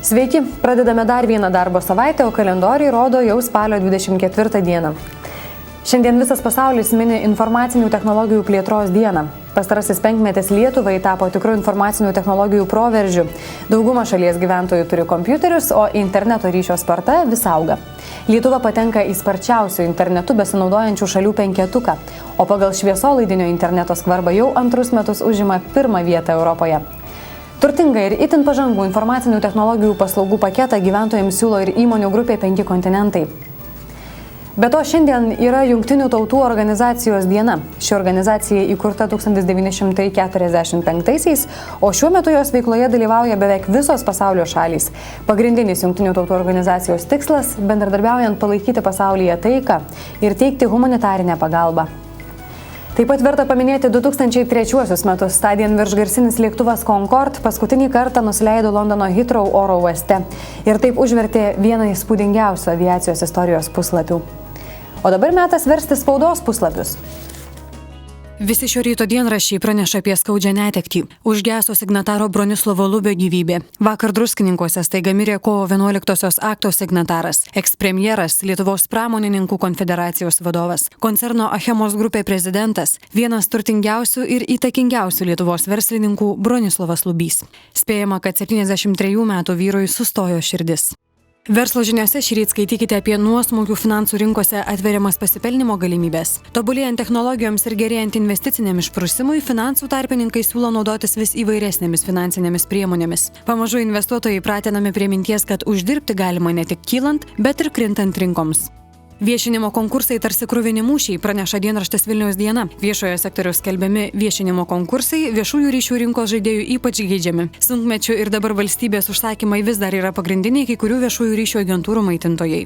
Sveiki, pradedame dar vieną darbo savaitę, o kalendoriai rodo jau spalio 24 dieną. Šiandien visas pasaulis mini informacinių technologijų plėtros dieną. Pastarasis penkmetis Lietuvai tapo tikru informacinių technologijų proveržiu. Dauguma šalies gyventojų turi kompiuterius, o interneto ryšio sparta vis auga. Lietuva patenka į sparčiausių internetu besinaudojančių šalių penketuką, o pagal šviesolaidinio interneto skvarbą jau antrus metus užima pirmą vietą Europoje. Turtingą ir itin pažangų informacinių technologijų paslaugų paketą gyventojams siūlo ir įmonių grupė 5 kontinentai. Be to, šiandien yra Jungtinių tautų organizacijos diena. Ši organizacija įkurta 1945-aisiais, o šiuo metu jos veikloje dalyvauja beveik visos pasaulio šalys. Pagrindinis Jungtinių tautų organizacijos tikslas – bendradarbiaujant palaikyti pasaulyje taiką ir teikti humanitarinę pagalbą. Taip pat verta paminėti 2003 metus. Tądien viršgarsinis lėktuvas Concorde paskutinį kartą nusileido Londono Heathrow oro uoste ir taip užvertė vieną įspūdingiausių aviacijos istorijos puslapių. O dabar metas versti spaudos puslapius. Visi šio ryto dienraščiai praneša apie skaudžią netektį. Užgeso signataro Bronislovo Lubio gyvybė. Vakar Druskininkuose staiga mirė kovo 11-osios akto signataras, ekspremjeras, Lietuvos pramonininkų konfederacijos vadovas, koncerno Achemos grupė prezidentas, vienas turtingiausių ir įtakingiausių Lietuvos verslininkų Bronislovas Lubys. Spėjama, kad 73 metų vyrui sustojo širdis. Verslo žiniose šįryt skaitykite apie nuosmukių finansų rinkose atveriamas pasipelnimo galimybės. Tobulėjant technologijoms ir gerėjant investiciniam išprusimui, finansų tarpininkai siūlo naudotis vis įvairesnėmis finansinėmis priemonėmis. Pamažu investuotojai pratinami prie minties, kad uždirbti galima ne tik kylant, bet ir krintant rinkoms. Viešinimo konkursai tarsi kruvini mūšiai, praneša dienraštis Vilniaus diena. Viešojo sektoriaus skelbiami viešinimo konkursai viešųjų ryšių rinkos žaidėjų ypač geidžiami. Sunkmečiu ir dabar valstybės užsakymai vis dar yra pagrindiniai kai kurių viešųjų ryšių agentūrų maitintojai.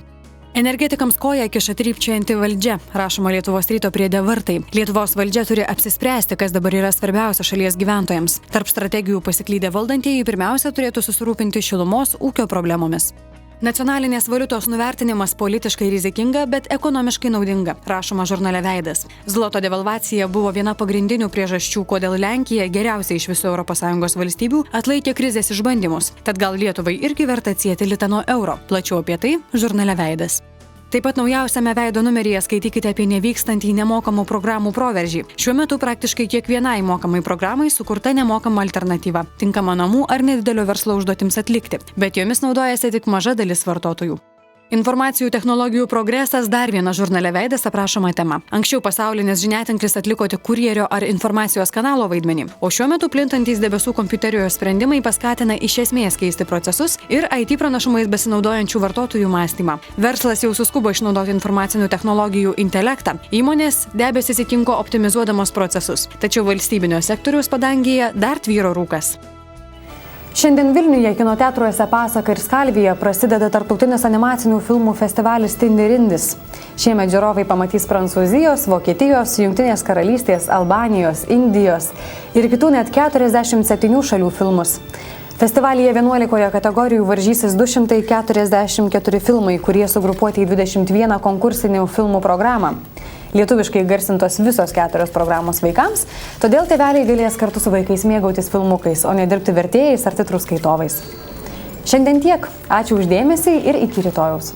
Energetikams koją kiša trypčianti valdžia, rašoma Lietuvos ryto priede Vartai. Lietuvos valdžia turi apsispręsti, kas dabar yra svarbiausia šalies gyventojams. Tarp strategijų pasiklydę valdantieji pirmiausia turėtų susirūpinti šilumos ūkio problemomis. Nacionalinės valiutos nuvertinimas politiškai rizikinga, bet ekonomiškai naudinga, rašoma žurnale Veidas. Zloto devalvacija buvo viena pagrindinių priežasčių, kodėl Lenkija geriausiai iš visų ES valstybių atlaikė krizės išbandymus. Tad gal Lietuvai irgi verta atsieti litą nuo euro. Plačiau apie tai žurnale Veidas. Taip pat naujausiame Veido numeryje skaitykite apie nevykstantį nemokamų programų proveržį. Šiuo metu praktiškai kiekvienai mokamai programai sukurta nemokama alternatyva, tinkama namų ar nedidelio verslo užduotims atlikti, bet jomis naudojasi tik maža dalis vartotojų. Informacijų technologijų progresas dar viena žurnale Veidas aprašoma tema. Anksčiau pasaulinis žiniatinklis atliko tik kurjerio ar informacijos kanalo vaidmenį, o šiuo metu plintantys debesų kompiuterijos sprendimai paskatina iš esmės keisti procesus ir IT pranašumais besinaudojančių vartotojų mąstymą. Verslas jau suskubo išnaudoti informacinių technologijų intelektą. Įmonės debesis įkinko optimizuodamos procesus, tačiau valstybinio sektoriaus padangėje dar tvyro rūkas. Šiandien Vilniuje kinoteatruose Pasaka ir Skalvija prasideda tarptautinis animacinių filmų festivalis Tindirindis. Šiemet žiūrovai pamatys Prancūzijos, Vokietijos, Jungtinės karalystės, Albanijos, Indijos ir kitų net 47 šalių filmus. Festivalyje 11 kategorijų varžysis 244 filmai, kurie sugrupuoti į 21 konkursinių filmų programą. Lietuviškai garsintos visos 4 programos vaikams, todėl tėveliai galės kartu su vaikais mėgautis filmukais, o ne dirbti vertėjais ar titrų skaitovais. Šiandien tiek. Ačiū už dėmesį ir iki rytojaus.